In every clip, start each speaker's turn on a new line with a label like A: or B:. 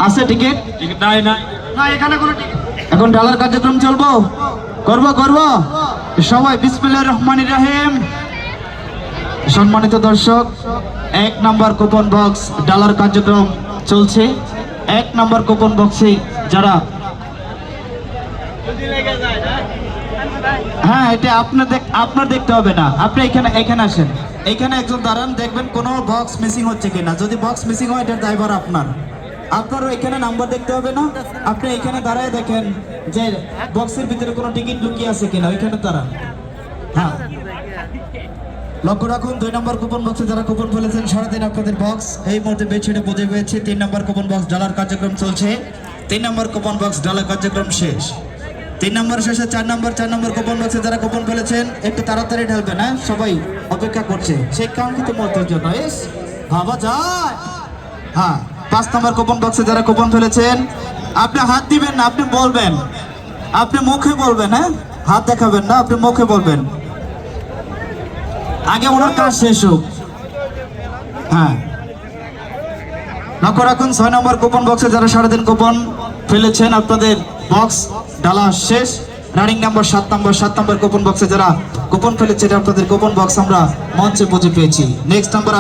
A: আছে ticket?
B: Ticket নাই না,
A: এখানে কোনো টিকিট। এখন ডালার কার্যক্রম চলবো, করব সবাই বিসমিল্লাহির রহমানির রহিম। সম্মানিত দর্শক, 1 নম্বর কুপন বক্স ডালার কার্যক্রম চলছে। 1 নম্বর কুপন বক্সে যারা, হ্যাঁ এটা আপনার দেখতে হবে না, আপনি এখানে আসেন, এখানে একজন দাঁড়ান, দেখবেন কোনো বক্স মিসিং হচ্ছে কিনা। যদি বক্স মিসিং হয় এটার দায়ভার আপনারও এখানে নাম্বার দেখতে হবে না, আপনি এখানে দাঁড়ায় দেখেন যে বক্সের ভিতরে কোনো টিকিট লুকিয়ে আছে কিনা, ওইখানে দাঁড়ান। হ্যাঁ, লক্ষ্য রাখুন 2 নম্বর কুপন বক্সে যারা কুপন ফেলেছেন সারাদিন আপনাদের বক্স এই মুহূর্তে বেডশিটে বুঝে পেয়েছে। 3 নম্বর কুপন বক্স ডালার কার্যক্রম চলছে। 3 নম্বর কুপন বক্স ডালার কার্যক্রম শেষ। 3 নম্বর শেষে 4 নম্বর কুপন বক্সে যারা কুপন ফেলেছেন একটু তাড়াতাড়ি ঢালবেন, হ্যাঁ সবাই অপেক্ষা করছে সেই কাঙ্ক্ষিত মুহূর্তের জন্য। ভাবা যায়। হ্যাঁ, 5 নম্বর কুপন বক্সে যারা কুপন ফেলেছেন আপনি হাত দিবেন না, আপনি বলবেন, আপনি মুখে বলবেন, হ্যাঁ হাত দেখাবেন না, আপনি মুখে বলবেন, আগে ওনার কাজ শেষ হোক। হ্যাঁ, লক্ষ্য রাখুন 6 নম্বর কুপন বক্সে যারা সারাদিন কুপন ফেলেছেন আপনাদের বক্স ডালা শেষ। রানিং নাম্বার 7 নম্বর কুপন বক্সে যারা কুপন ফেলেছেন আপনাদের কুপন বক্স আমরা মঞ্চে বুঝে পেয়েছি। নেক্সট নাম্বার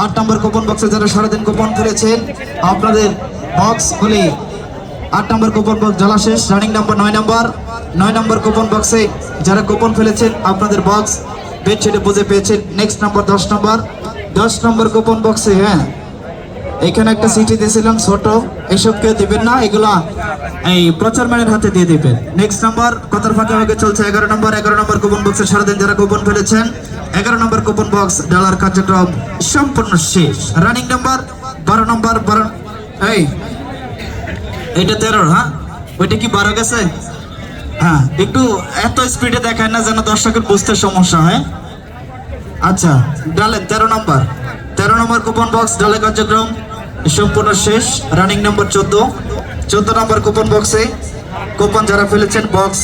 A: 8 নম্বর কুপন বক্সে যারা সারাদিন কুপন ফেলেছেন আপনাদের বক্স গুলি 8 নম্বর কুপন বক্স ডালা শেষ। রানিং নাম্বার 9 নম্বর কুপন বক্সে যারা কুপন ফেলেছেন আপনাদের বক্স বেডশিটে বুঝে পেয়েছেন। নেক্সট নাম্বার 10 নম্বর কুপন বক্সে, হ্যাঁ এখানে একটা সিটি দিয়েছিলাম ছোট, এসব কেউ দিবেন না, এগুলা এই প্রচারম্যানের হাতে দিয়ে দিবেন। নেক্সট নাম্বার কথার ফাঁকে চলছে 11 নম্বর কুপন বক্সে সারাদিন যারা কুপন ফেলেছেন 11 নম্বর কুপন বক্স ডালার কার্যক্রম সম্পূর্ণ শেষ। রানিং নাম্বার 12 এই এটা 13, হ্যাঁ ওইটা কি 12 গেছে? হ্যাঁ, একটু এত স্পিডে দেখায় না যেন দর্শকের বুঝতে সমস্যা হয়। আচ্ছা, ডালে 13 নম্বর কুপন বক্স ডালে কার্যক্রম সম্পূর্ণ শেষ। রানিং নাম্বার 14 নম্বর কুপন বক্সে কুপন যারা ফেলেছেন বক্স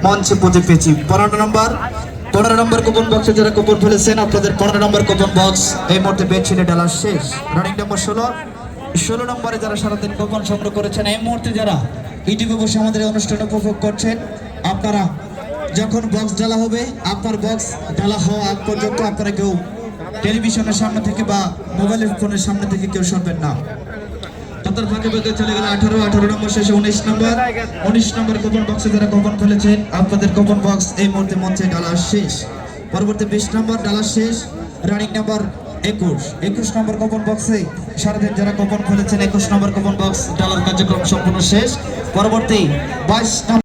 A: মঞ্চে পৌঁছে পেয়েছি। 15 নম্বর কুপন বক্সে যারা কুপন ফেলেছেন আপনাদের 15 নম্বর কুপন বক্স এই মুহূর্তে বেডশিটে ডালা শেষ। রানিং নাম্বার 16 নম্বরে যারা সারাদিন কুপন সংগ্রহ করেছেন এই মুহূর্তে যারা ইউটিউবে বসে আমাদের অনুষ্ঠান উপভোগ করছেন, আপনারা যখন বক্স ডালা হবে আপনার বক্স ডালা হওয়া আগ পর্যন্ত আপনারা কেউ টেলিভিশনের সামনে থেকে বা মোবাইলের ফোনের সামনে থেকে কেউ সরবেন না। তাদের ফাঁকে চলে গেল 18 নম্বর শেষে 19 নম্বর কুপন বক্সে যারা কুপন ফেলেছেন আপনাদের কুপন বক্স এই মুহূর্তে মঞ্চে ডালা শেষ। পরবর্তী 20 নম্বর ডালা শেষ। রানিং নাম্বার 21 নম্বর কুপন বক্সে সারাদিন যারা কুপন ফেলেছেন 21 নম্বর কুপন বক্স ডালার কার্যক্রম সম্পূর্ণ শেষ। পরবর্তী 22